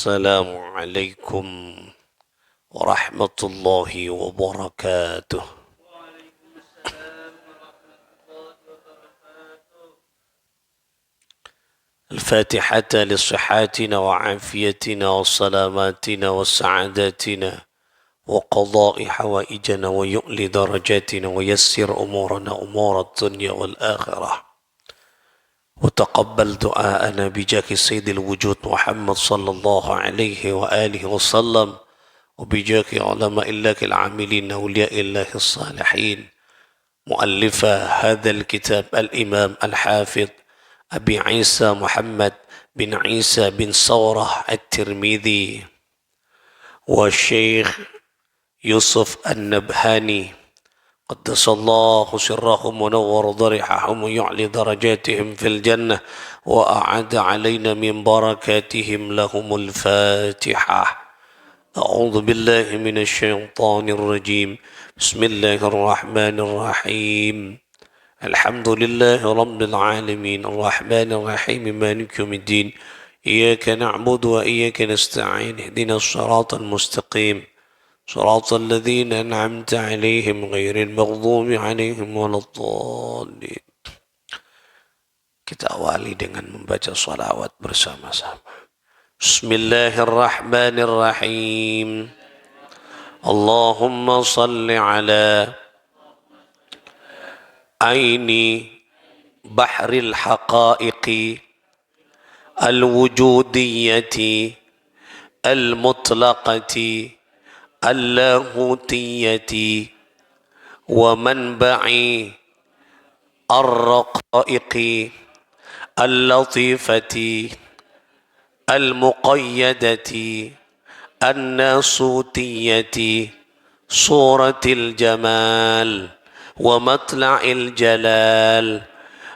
Assalamualaikum warahmatullahi wabarakatuh. الفاتحة لصحاتنا وعافيتنا وسلاماتنا وسعاداتنا وقضاء حوائجنا ويؤلي درجاتنا ويسر أمورنا أمور الدنيا والآخرة وتقبل دعاءنا بجاه سيد الوجود محمد صلى الله عليه وآله وسلم وبجاه علماء الله العاملين أولياء الله الصالحين مؤلف هذا الكتاب الإمام الحافظ أبي عيسى محمد بن عيسى بن ثورة الترمذي والشيخ يوسف النبهاني قدس الله سرهم ونور ضريحهم ويعلي درجاتهم في الجنة وأعد علينا من بركاتهم لهم الفاتحة. أعوذ بالله من الشيطان الرجيم. بسم الله الرحمن الرحيم. الحمد لله رب العالمين الرحمن الرحيم مالك يوم الدين إياك نعبد وإياك نستعين اهدنا الصراط المستقيم صراط الذين أنعمت عليهم غير المغضوب عليهم ولا الضالين. Kita awali dengan membaca salawat bersama-sama. Bismillahirrahmanirrahim. Allahumma salli ala aini bahril haqaiqi al-wujudiyyati al-mutlaqati al-lahutiyyati wa manba'i ar-raqaiqi al-latifati al-muqayyadati an-nasutiyyati suratil jamal ومطلع الجلال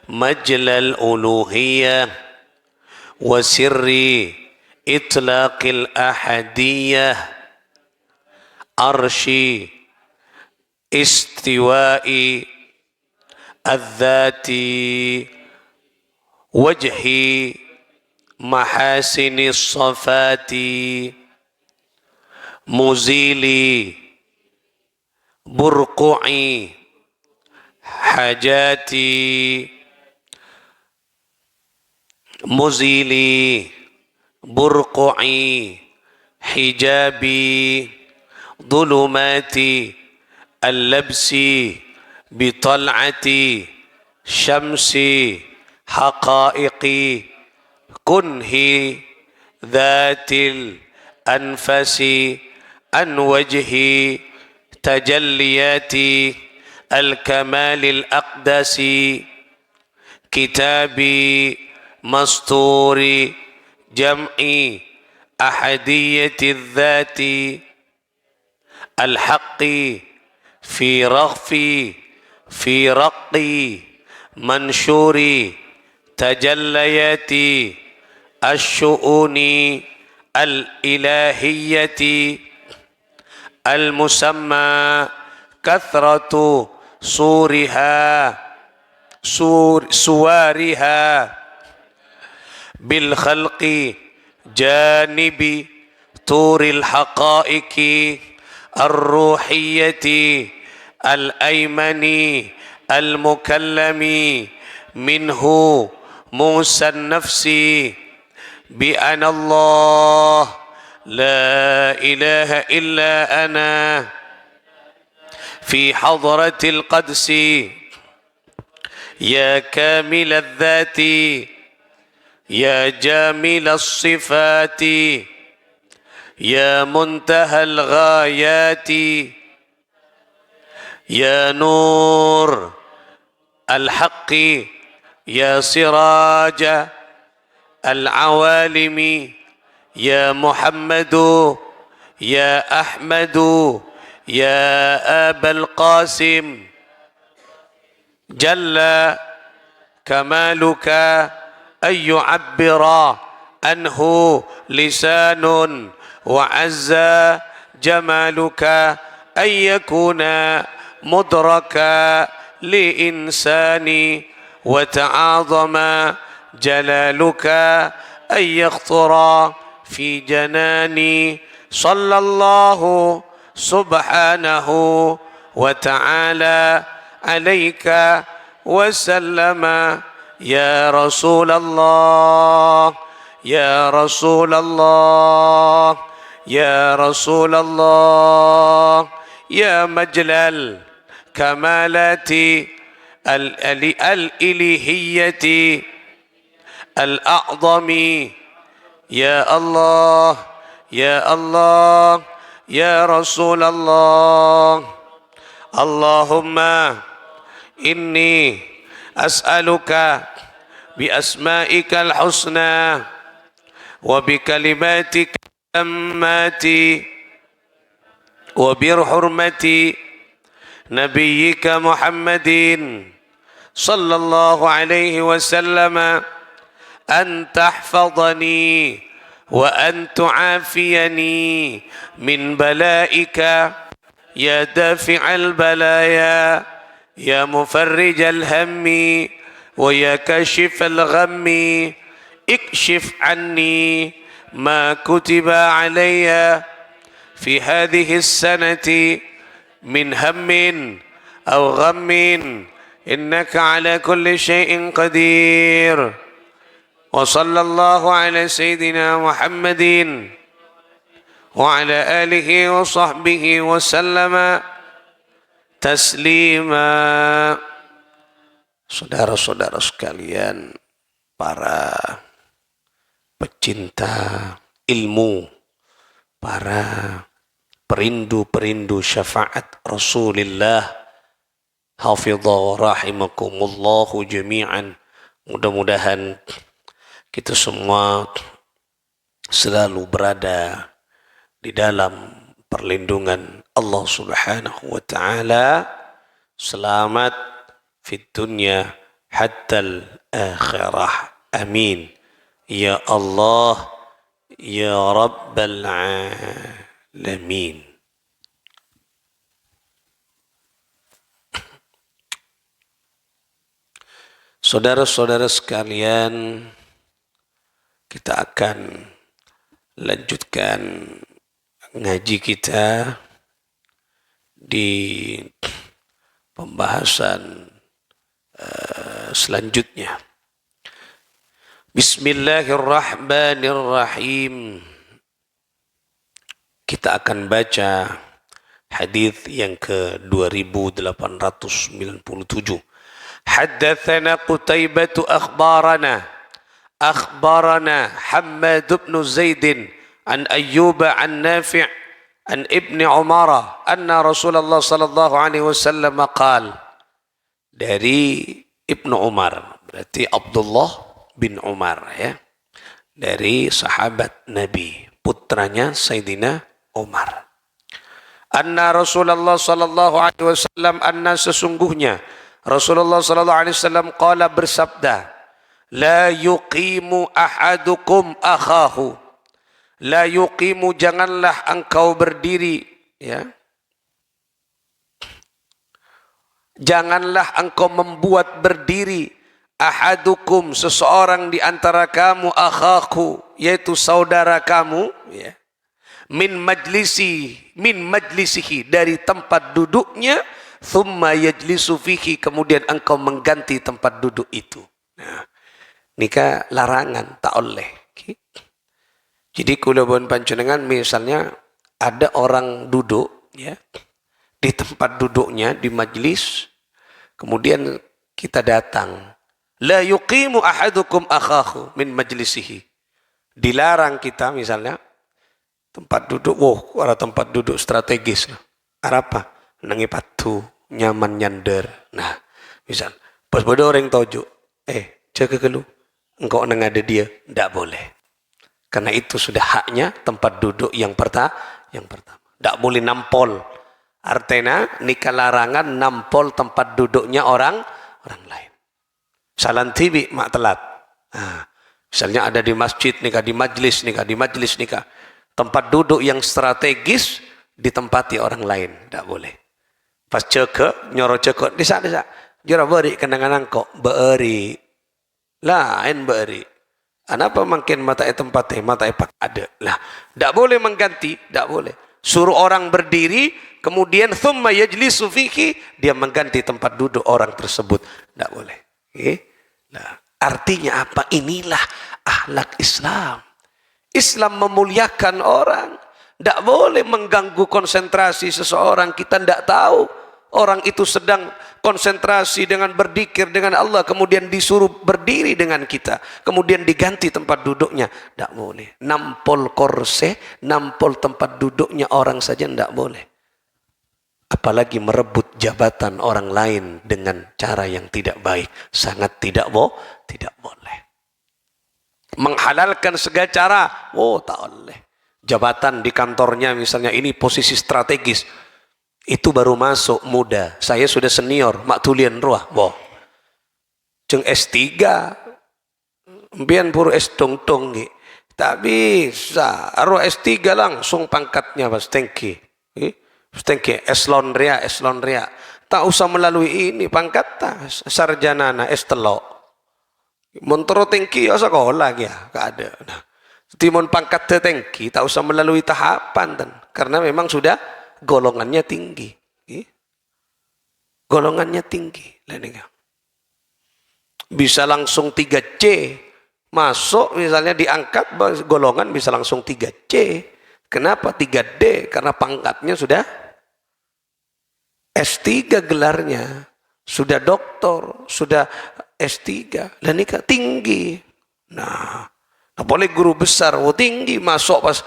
مجلى الألوهية وسر إطلاق الأحدية عرش استواء الذات وجه محاسن الصفات مزيل برقعي حاجاتي مزيلي برقعي حجابي ظلماتي اللبس بطلعتي شمسي حقائقي كنهي ذات الأنفس عن وجهي تجلياتي الكمال الأقدس كتابي مستور جمعي أحدية الذات الحق في رغفي في رقي منشوري تجلياتي الشؤون الإلهية المسمى كثرة سوارها بالخلق جانب طور الحقائق الروحية الأيمن المكلم منه موسى النفس بأن الله لا إله إلا أنا في حضرة القدس يا كامل الذات يا جامل الصفات يا منتهى الغايات يا نور الحق يا سراج العوالم يا محمد يا أحمد يا أبا القاسم جل كمالك أن يعبر عنه لسان وعز جمالك أن يكون مدركا لإنسان وتعاظم جلالك أن يخطر في جناني صلى الله سبحانه وتعالى عليك وسلم يا رسول الله يا رسول الله يا رسول الله يا مجلل كمالات الإلهية الأعظم يا الله يا الله يا رسول الله اللهم إني أسألك بأسمائك الحسنى وبكلماتك التامات وبحرمة نبيك محمد صلى الله عليه وسلم أن تحفظني وأن تعافيني من بلائك يا دافع البلايا يا مفرج الهم ويا كاشف الغم اكشف عني ما كتب علي في هذه السنة من هم أو غم إنك على كل شيء قدير وصلى الله على سيدنا محمد وعلى آله وصحبه وسلم تسليما. Saudara-saudara sekalian, para pecinta ilmu, para perindu-perindu syafaat Rasulullah, hafidha rahimakumullahu jami'an. Mudah-mudahan kita semua selalu berada di dalam perlindungan Allah Subhanahu wa taala, selamat fid dunya hatta al-akhirah. Amin ya Allah ya rabbal alamin. Saudara-saudara sekalian, kita akan lanjutkan ngaji kita di pembahasan selanjutnya. Bismillahirrahmanirrahim. Kita akan baca hadis yang ke-2897. Haddatsana Qutaibah akhbarana Hammad bin Zaid an Ayyub an Nafi' an Ibn Umar anna Rasulullah sallallahu alaihi wasallam qala. Dari Ibnu Umar, berarti Abdullah bin Umar, ya, dari sahabat Nabi, putranya Sayyidina Umar. Anna Rasulullah sallallahu alaihi wasallam, anna sesungguhnya Rasulullah sallallahu alaihi wasallam qala, bersabda, la yuqimu ahadukum akhahu, la yuqimu, janganlah engkau berdiri, ya, janganlah engkau membuat berdiri ahadukum, seseorang di antara kamu, akhaku, yaitu saudara kamu, ya, min majlisihi, dari tempat duduknya, thumma yajlisu fihi, kemudian engkau mengganti tempat duduk itu. Nah, nikah larangan, tak oleh. Jadi kulabun panjenengan misalnya ada orang duduk, ya, di tempat duduknya, di majlis, kemudian kita datang, la yuqimu ahadukum akhahu min majlisihi, dilarang kita misalnya tempat duduk, ada tempat duduk strategis, apa, nangi patu nyaman nyander, nah misal pas bodoh orang tojo, jaga kelu, engkau nang ada dia, tidak boleh, karena itu sudah haknya tempat duduk yang pertama, tidak boleh nampol. Artinya nikah larangan nampol tempat duduknya orang lain. Salan tibi mak telat. Nah, misalnya ada di masjid nikah, di majlis nikah, tempat duduk yang strategis ditempati orang lain, tidak boleh. Pas cekek, nyoro cekek, desa, jora beri kenangan kok, beri, lain beri. Kenapa makin mata tempatnya mata pak ada lah. Tidak boleh mengganti, tidak boleh. Suruh orang berdiri, kemudian thumma yajlisu fihi, dia mengganti tempat duduk orang tersebut. Tidak boleh. Nah, artinya apa? Inilah akhlak Islam. Islam memuliakan orang. Tidak boleh mengganggu konsentrasi seseorang. Kita tidak tahu orang itu sedang konsentrasi dengan berzikir dengan Allah, kemudian disuruh berdiri dengan kita, kemudian diganti tempat duduknya. Tidak boleh. Nampol korse, nampol tempat duduknya orang saja tidak boleh. Apalagi merebut jabatan orang lain dengan cara yang tidak baik. Sangat tidak boleh. Menghalalkan segala cara, tak boleh. Jabatan di kantornya misalnya ini posisi strategis, itu baru masuk muda, saya sudah senior, mak tulian ruah, Ceng S3, mbian puru S tong-tong, tak bisa, aru S3 langsung pangkatnya pas tengki, eslon ria, tak usah melalui ini pangkat sarjana S telok, montoro tengki ya sekolah ya, gak ada. Nah, timon pangkat tengki, tak usah melalui tahapan, karena memang sudah golongannya tinggi. Golongannya tinggi. Bisa langsung 3C. Masuk misalnya diangkat golongan bisa langsung 3C. Kenapa 3D? Karena pangkatnya sudah S3 gelarnya. Sudah doktor, sudah S3. Dan ini tinggi. Nah, boleh guru besar, tinggi, masuk pas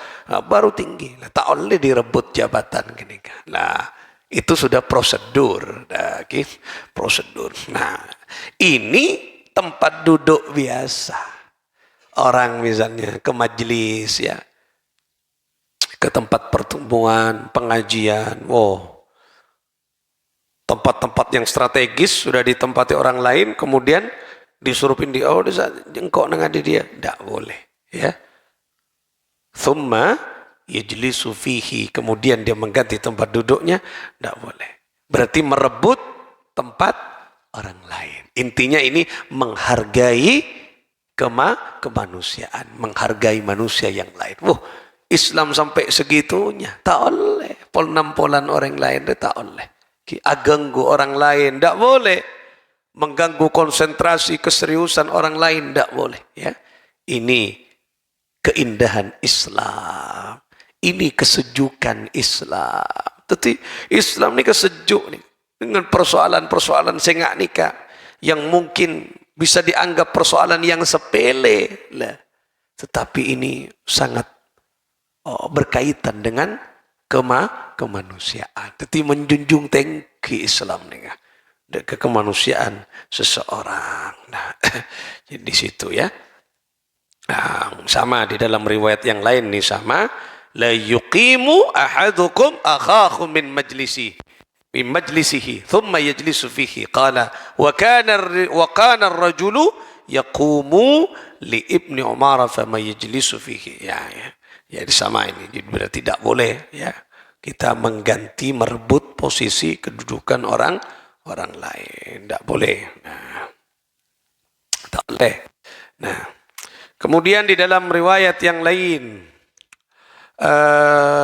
baru tinggi. Tak boleh direbut jabatan gini kan. Nah, itu sudah prosedur. Nah, prosedur. Nah, ini tempat duduk biasa. Orang misalnya ke majelis ya, ke tempat pertemuan, pengajian. Tempat-tempat yang strategis sudah ditempati orang lain, kemudian disuruh pindah, jengkok nengadi dia, tidak boleh, ya. Thumma yajlisu fihi, kemudian dia mengganti tempat duduknya, tidak boleh. Berarti merebut tempat orang lain. Intinya ini menghargai kemanusiaan, menghargai manusia yang lain. Islam sampai segitunya, tak boleh. Pol-nampolan orang lain, tak boleh. Aganggu orang lain, tidak boleh. Mengganggu konsentrasi keseriusan orang lain tidak boleh, ya. Ini keindahan Islam, ini kesejukan Islam. Tapi Islam ini kesejuk nih dengan persoalan-persoalan sengak nikah yang mungkin bisa dianggap persoalan yang sepele lah, tetapi ini sangat berkaitan dengan kemanusiaan. Jadi menjunjung tinggi Islam nih, kemanusiaan seseorang. Nah, jadi di situ ya. Nah, sama di dalam riwayat yang lain nih sama, la yuqimu ahadukum akhahu min majlisihi thumma yajlisu fihi qala wa kana ar-rajulu yaqumu li ibni Umar fama yajlisu fihi. Ya sama ini. Jadi berarti tidak boleh ya kita mengganti merebut posisi kedudukan orang lain, tidak boleh. Tak boleh. Nah, kemudian di dalam riwayat yang lain,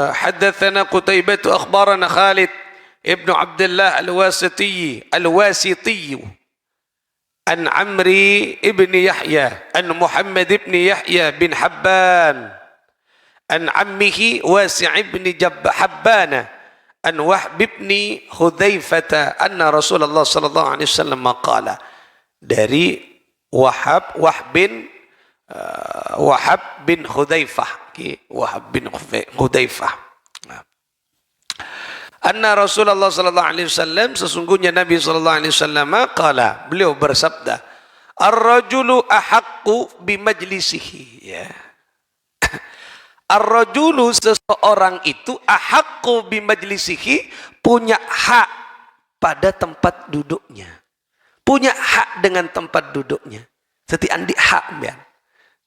haddatsana Qutaibah akhbarana Khalid ibn Abdullah al-Wasiti an Amri ibn Yahya an Muhammad ibn Yahya bin Habban an ammihi Wasi' ibn Habbana an Wahb bin Hudzaifah anna Rasulullah sallallahu alaihi wasallam qala, dari Wahab bin Hudzaifah, anna Rasulullah sallallahu alaihi wasallam, sesungguhnya Nabi sallallahu alaihi wasallam qala, beliau bersabda, ar-rajulu ahaqqu bi majlisihi, ya. Ar-rajulu, seseorang itu, ahaqqu bi majlisihi, punya hak pada tempat duduknya. Punya hak dengan tempat duduknya. Jadi andi hak bian.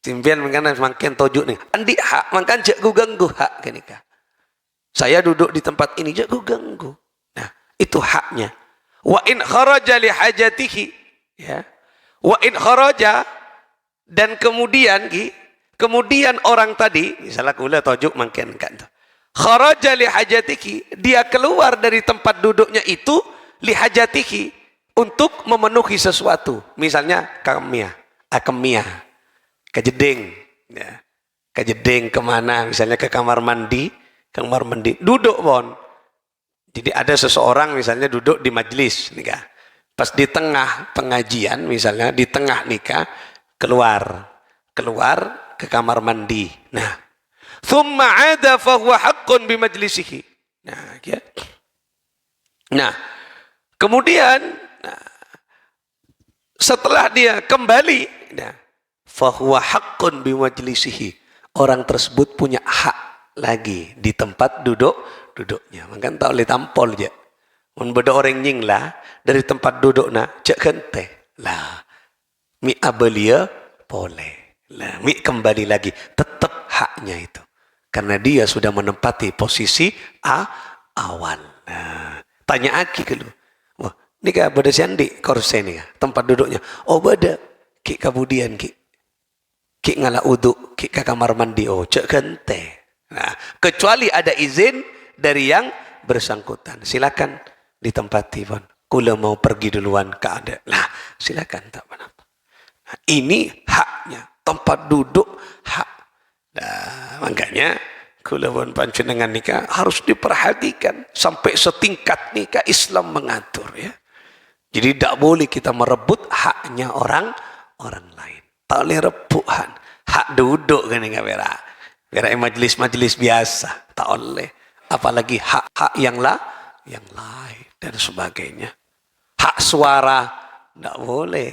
Timpian mengana makin tojuk nih. Andi hak, makan jak ganggu hak kenika. Saya duduk di tempat ini jak ganggu. Nah, itu haknya. Wa in kharaja li hajatihi, ya. Wa in kharaja, Dan kemudian orang tadi, misalnya kula tojuk mungkin kan, kharaja li hajatihi, dia keluar dari tempat duduknya itu li hajatihi, untuk memenuhi sesuatu. Misalnya akemia, kejeding, ya. Kejeding kemana? Misalnya ke kamar mandi, duduk bon. Jadi ada seseorang misalnya duduk di majelis nikah. Pas di tengah pengajian misalnya, di tengah nikah, keluar ke kamar mandi. Nah, thumma ada fahuwa haqqun bi majlisihi. Nah, ya. Nah, kemudian setelah dia kembali, nah, fahuwa haqqun bi majlisihi. Orang tersebut punya hak lagi di tempat duduknya. Maka tak boleh tampol je. Mun beda orang nying lah dari tempat duduk na cek kente lah. Mi abelia boleh lah. Mi kembali lagi tetap haknya itu. Karena dia sudah menempati posisi awal. Nah, tanya aki ke lu. Wah, ini kah beda siandi korse ni kah tempat duduknya. Oh beda. Ki kemudian ki ngala uduk, ki ke kamar mandi. Oh cek kente. Nah, kecuali ada izin dari yang bersangkutan. Silakan ditempati pun. Kula mau pergi duluan ke ada. Nah, silakan tak apa-apa. Nah, ini haknya. Tempat duduk hak. Nah, makanya kula pun panjenengan nikah harus diperhatikan sampai setingkat nikah Islam mengatur ya. Jadi tidak boleh kita merebut haknya orang lain. Tak boleh rebutan. Hak duduk kan enggak berak. Berak majlis-majlis biasa. Tak boleh. Apalagi hak-hak yang lain dan sebagainya. Hak suara tidak boleh.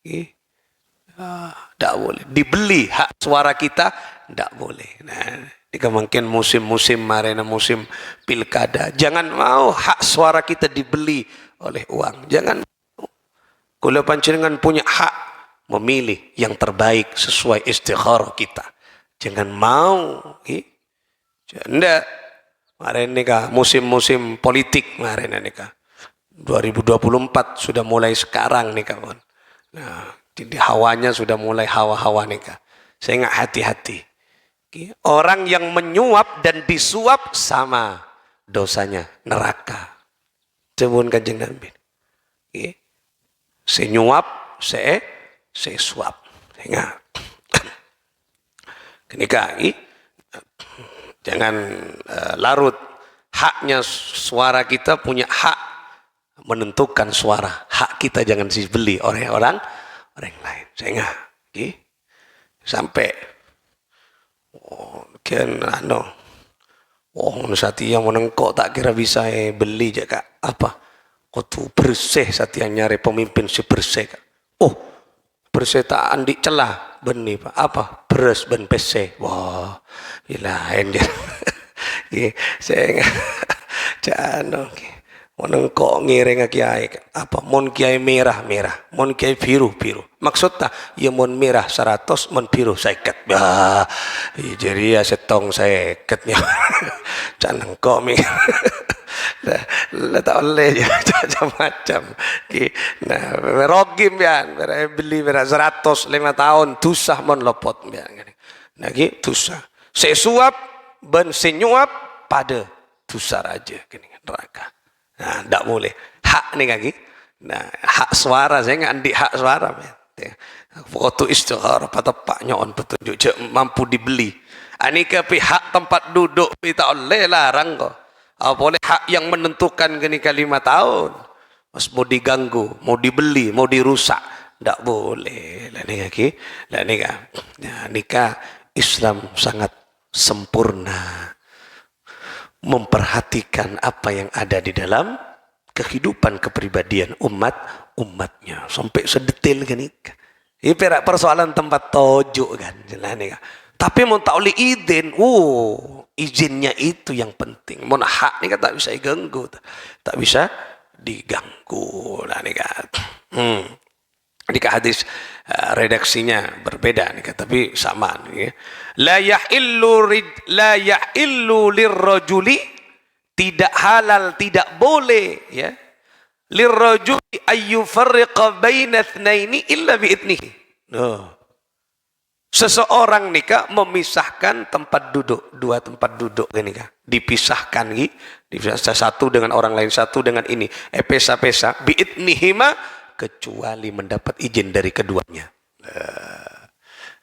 Tidak boleh. Dibeli hak suara kita tidak boleh. Nah, jika mungkin musim-musim marina musim pilkada, jangan mau hak suara kita dibeli oleh uang. Jangan. Kula panjenengan punya hak memilih yang terbaik sesuai istikharah kita. Jangan mau. Tidak. Kemarin nikah musim-musim politik kemarin nikah 2024 sudah mulai sekarang nikah pun. Nah, jadi hawanya sudah mulai hawa-hawa nikah. Saya ingat hati-hati. Orang yang menyuap dan disuap sama dosanya neraka. Sebun Kanjeng Nabi. Saya nyuap, saya suap. Ingat. Nikah jangan larut. Haknya suara kita punya hak menentukan suara. Hak kita jangan dibeli oleh orang lain. Saya ingat. Sampai Satya menengkok tak kira bisa beli je kak. Apa? Kau tu bersih Satya nyari pemimpin si bersih kak. Oh, bersih tak andik celah benih pak. Apa? Beres ben peseh. Wah, ilahin dia. Saya jangan menengkok ngiring kiai apa mon kiai merah mon kiai biru maksudnya ya mon merah 100 mon biru 50 bah jadi ya setong 50 nya jangan kok mi lah tak boleh macam-macam nah merogim ya beli 100 5 tahun tusah mon lopot ya lagi tusah saya suap ben senyuap pada tusah aja gini neraka. Nah, tidak boleh. Hak nih kaki. Nah, hak suara saya nggak andik hak suara. Foto istikharah pada pak nyon petunjuk mampu dibeli. Ani ke hak tempat duduk kita oleh larang kok. Boleh hak yang menentukan gini ke 5 tahun. Mas mau diganggu, mau dibeli, mau dirusak, tidak boleh. Lah nih kaki. Lah nikah. Nah, nikah Islam sangat sempurna. Memperhatikan apa yang ada di dalam kehidupan kepribadian umatnya sampai sedetail kan ini perak persoalan tempat tojuk kan jelas. Tapi mau tak oleh izin izinnya itu yang penting mau hak ni kan tak bisa diganggu lah ni kan jika hadis redaksinya berbeda nih, tapi sama nih. La yahillu lirrajuli, tidak halal, tidak boleh ya. Lirrajuli ayyufarriqa baina itsnaini illa biidnihi. Seseorang nikah memisahkan tempat duduk, dua tempat duduk nikah, dipisahkan dipisah satu dengan orang lain, satu dengan ini, pesa-pesa biidnihima, kecuali mendapat izin dari keduanya.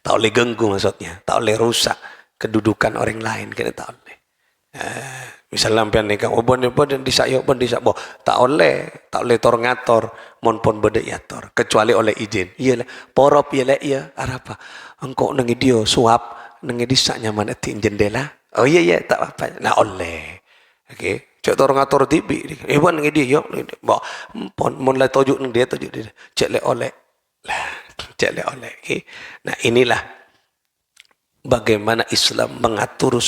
Tak boleh ganggu maksudnya, tak boleh rusak kedudukan orang lain, kena tak boleh. Misalnya sampean nikah, bon disak tak boleh tor ngator, mon pon bede yator, kecuali oleh izin. Iyalah, porop iyalah iya, apa? Engkau nengi dia suap, nengi disak nyaman atin jendela. Oh iya tak apa. Nah oleh. Okey, cek tor ngator tibi. Bon nengi dia yo, pon mon la tojuk nang dia tojuk dia. Cek le oleh. Lah, cek le oleh. Okey. Nah inilah bagaimana Islam mengatur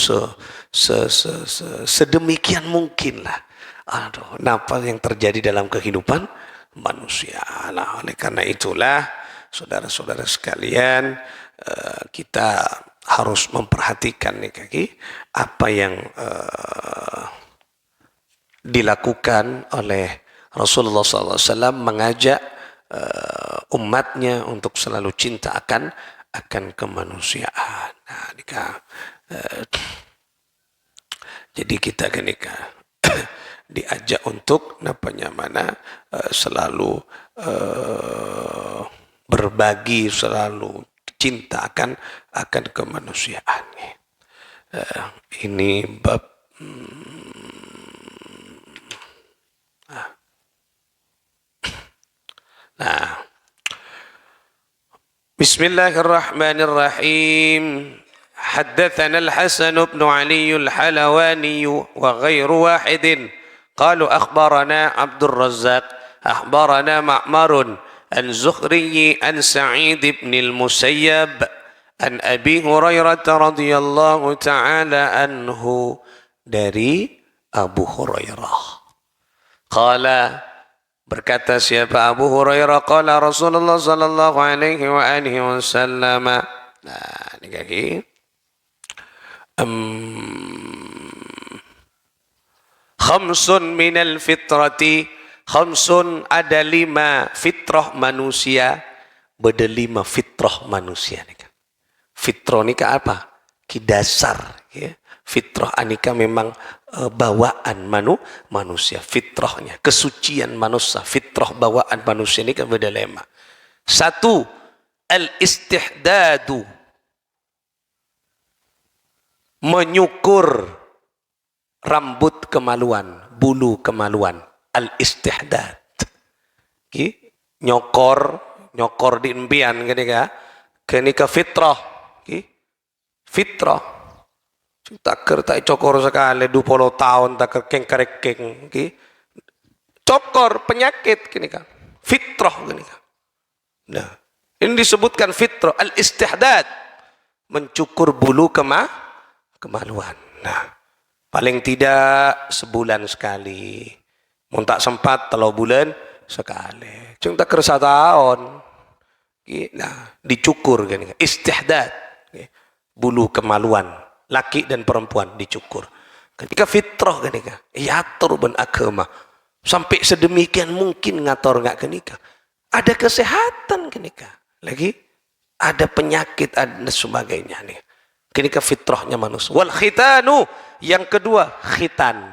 sedemikian mungkin lah. Aduh, apa yang terjadi dalam kehidupan manusia. Nah, oleh karena itulah, saudara-saudara sekalian, kita harus memperhatikan nih kaki apa yang dilakukan oleh Rasulullah SAW mengajak umatnya untuk selalu cinta akan kemanusiaan. Nah, jadi kita diajak untuk selalu berbagi, selalu cinta akan kemanusiaan. Ini bab nah. Bismillahirrahmanirrahim. حدثنا الحسن بن علي الحلواني وغير واحد قالوا أخبرنا عبد الرزاق أخبرنا معمر عن زهري عن سعيد بن المسيب عن أبي هريرة رضي الله تعالى عنه dari Abu Hurairah qala, berkata siapa Abu Hurairah, qala Rasulullah sallallahu alaihi wa alihi wasallam. Nah, ini kaki khamsun minal fitrati, khamsun ada 5 fitrah manusia, beda 5 fitrah manusia nih. Fitrah ni apa? Ki dasar ya. Fitrah anika memang bawaan manusia, fitrahnya, kesucian manusia, fitrah bawaan manusia ini kan beda 5. 1, al-istihdadu, menyukur rambut kemaluan, bulu kemaluan, al-istihdad. Nyokor di empian kenika fitrah. Fitrah. Takker tak cokor sekali 20 tahun takker keng. Cokor penyakit kenika. Fitrah kenika. Nah, ini disebutkan fitrah, al-istihdad, mencukur bulu kemaluan. Nah, paling tidak sebulan sekali. Mun tak sempat 3 bulan sekali. Cuma tak kerasa tahun. Nah, dicukur kan. Istihdad. Bulu kemaluan laki dan perempuan dicukur. Ketika fitrah kan. Yatur ben agama. Sampai sedemikian mungkin ngator enggak kenika. Ada kesehatan kenika. Lagi ada penyakit dan sebagainya nih. Kenika fitrahnya manusia. Wal khitanu, yang kedua khitan.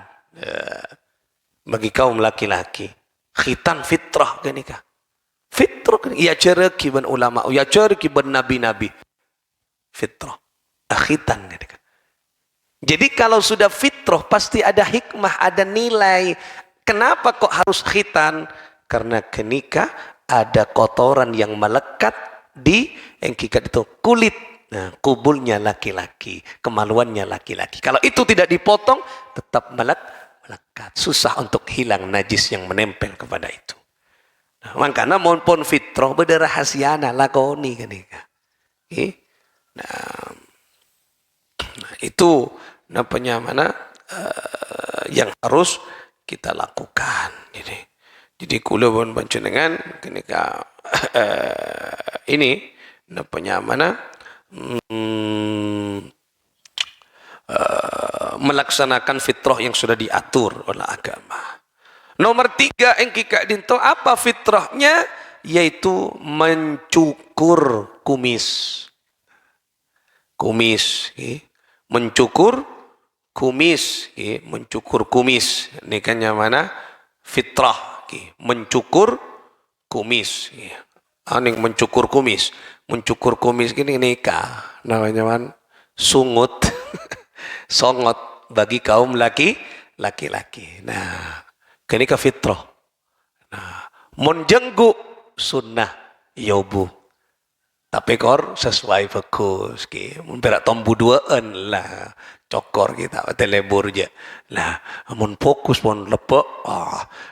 Bagi kaum laki-laki, khitan fitrah kenika. Fitrah kenika. Ya cereki ben ulama, ya cereki ben nabi-nabi. Fitrah. Khitan kenika. Jadi kalau sudah fitrah pasti ada hikmah, ada nilai. Kenapa kok harus khitan? Karena kenika ada kotoran yang melekat di engkikat itu kulit. Nah, kubulnya laki-laki, kemaluannya laki-laki. Kalau itu tidak dipotong, tetap melekat. Susah untuk hilang najis yang menempel kepada itu. Nah, makanya maupun fitrah beda rahasiana lakoni kenika. Nah, itu yang harus kita lakukan. Jadi kula pun panjenengan kenika ini melaksanakan fitrah yang sudah diatur oleh agama. Nomor 3 yang kika dinto apa fitrahnya, yaitu mencukur kumis. kumis, mencukur kumis, mencukur kumis. Ini kan yang mana? Fitrah, mencukur kumis. Aning mencukur kumis, mencukur kumis gini nikah, namanya man sungut, songot bagi kaum laki-laki. Nah, kini ke fitrah. Nah, menjenggu sunnah yobu. Tapi kor sesuai fokus, berak tombu duaan lah, cokor kita, telebur je. Lah, mun fokus pun lepek,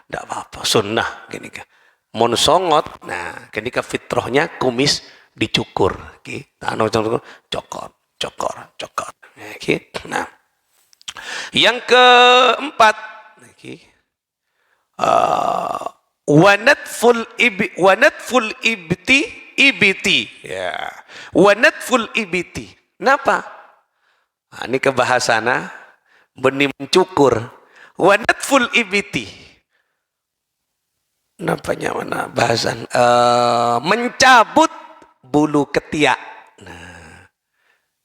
ndak apa-apa, sunnah gini kan. Mun songot, nah, gini kan fitrahnya kumis dicukur, cokor. Nah, yang keempat, wanatful ibti, ya, wanatful ibti. Kenapa? Nah, ini kebahasana benih mencukur. Wanatful ibti. Napanya mana bahasan? Mencabut bulu ketiak. Nah,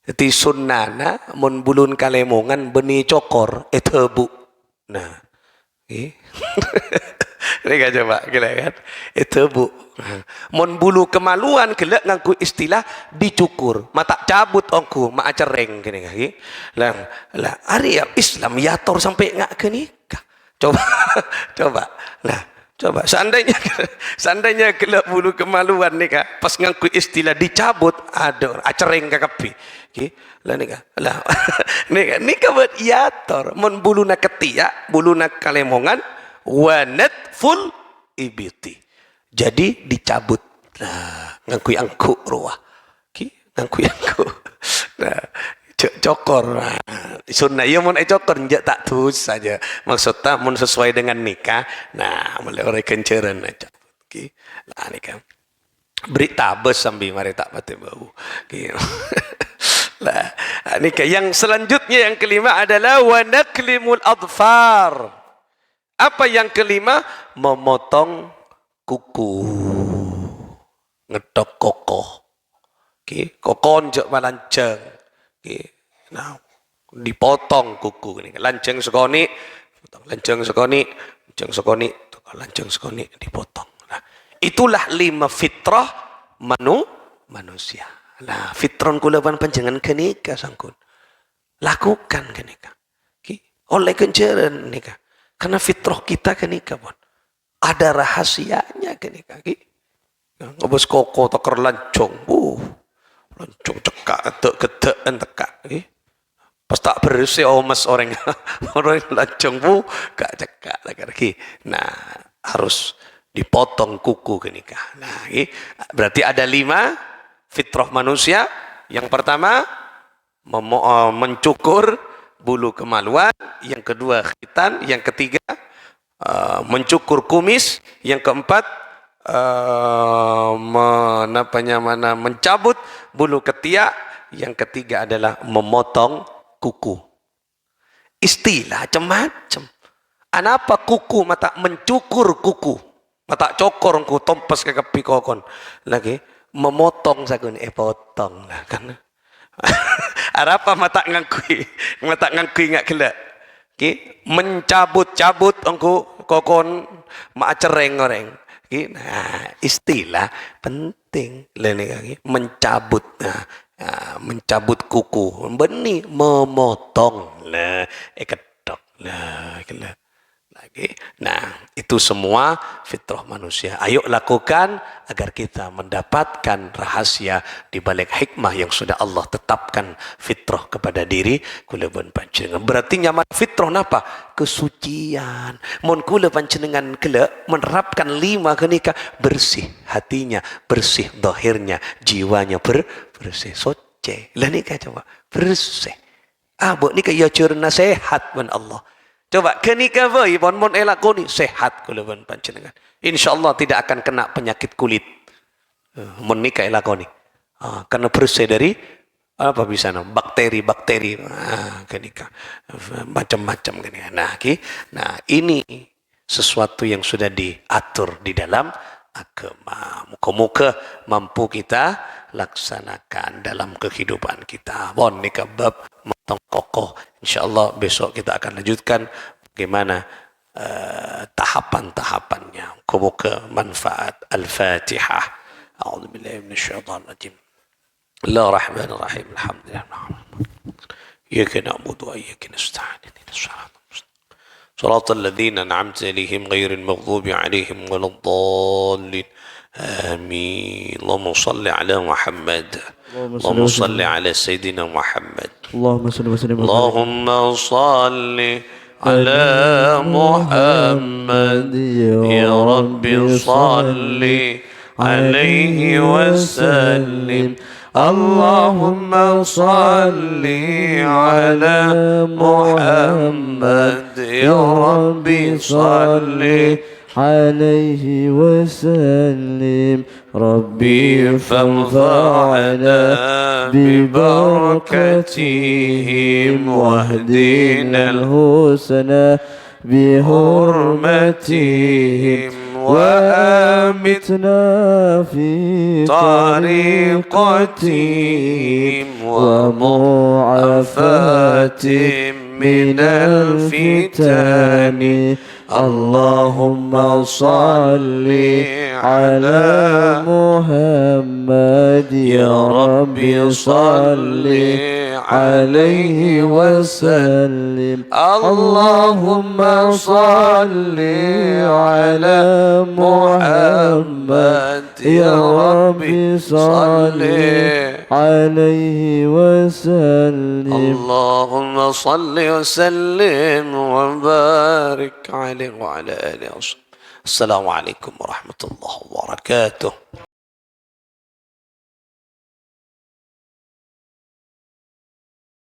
jadi sunnana mun bulun kalemongan benih cokor tebu. Nah, ini kan coba kira kan tebu. Mun bulu kemaluan kelak ngangku istilah dicukur, mata cabut ongku mak cereng gini kaki. Lah hari Islam yator sampai ngak ke nikah. Coba. Lah coba seandainya kelak bulu kemaluan nikah pas ngangku istilah dicabut ada acereng ke kapi. Lah nikah. Lah nikah buat yator mun bulu nak ketiak, bulu nak kalemongan wanatful ibti. Jadi dicabut. Nah, ngangku ruah. Ngangku. Nah, cokor. Nah, sunnah ya mun cokor njak tak tus saja. Maksudnya mun sesuai dengan nikah. Nah, mulai orang kenceran aja. Lah nikah. Beri tabes sambil mari tak pati bau. Lah, nikah yang selanjutnya yang kelima adalah wanaklimul adfar. Apa yang kelima? Memotong kuku, ngedok kokoh, kokon jek malanceng, nah dipotong kuku ini, lanceng sekoni, lanceng sekoni, dipotong. Nah, itulah 5 fitrah manusia. Nah, fitron kulaban panjangan kenika sangkun, lakukan kenika, oleh kenceran nikah, karena fitrah kita kenika pun. Ada rahasianya gini kaki. Ngobos koko teker lancong. Lancong cekak ketek tekak. Pas tak bersih omes orang lancong gak cekak lagi. Nah, harus dipotong kuku gini kah. Nah, berarti ada 5 fitrah manusia. Yang pertama mencukur bulu kemaluan, yang kedua khitan, yang ketiga mencukur kumis, yang keempat mencabut bulu ketiak, yang ketiga adalah memotong kuku. Istilah macam-macam. Anapa kuku mata mencukur kuku, mata cokor ku tompes ke kepi kokon lagi memotong sakun potong lah kan. Arapa mata ngangkui ngak kelak. Mencabut-cabut engku kokon mak cereng goreng. Nah, istilah penting lene kaki mencabut. Mencabut kuku, benih memotong lah, ketok lah, lagi. Nah, itu semua fitrah manusia. Ayo lakukan agar kita mendapatkan rahasia di balik hikmah yang sudah Allah tetapkan fitrah kepada diri kula panjenengan. Berarti nyaman fitrah napa? Kesucian. Mun kula panjenengan kala menerapkan 5 kenika bersih hatinya, bersih zahirnya, jiwanya bersih soce. Lah nikah coba bersih. Abok nikah ya curna sehat man Allah. Coba kenika voi mon elakoni sehat kula panjenengan. Insyaallah tidak akan kena penyakit kulit. Menikah elakoni. Karena bersih dari apa bisa bakteri kenika macam-macam kenika. Nah, ini sesuatu yang sudah diatur di dalam agama. Muka-muka mampu kita laksanakan dalam kehidupan kita. Bon nikah bab matang kokoh. Insyaallah besok kita akan lanjutkan bagaimana tahapan-tahapannya. Muka manfaat Al-Fatihah. A'udzubillahi minasyaitonir rajim. Bismillahirrahmanirrahim. Alhamdulillah. Iyyaka na'budu wa iyyaka nasta'in. صراط الذين أنعمت عليهم غير المغضوب عليهم ولا الضالين آمين. اللهم صل على محمد. اللهم صل على سيدنا محمد. اللهم صل وسلم اللهم صل على محمد يا رب صل عليه وسلم. اللهم صل على محمد يا رب صل عليه وسلم. ربي فانفعنا ببركتهم واهدنا الحسنى بحرمتهم وآمتنا في طريقتهم ومعافاتهم من الفتن. اللهم صل على محمد يا رب صل عليه وسلم. اللهم صل على محمد يا رب صل عليه وسلم. اللهم صل وسلم وبارك عليه وعلى آله وصحبه. السلام عليكم ورحمة الله وبركاته.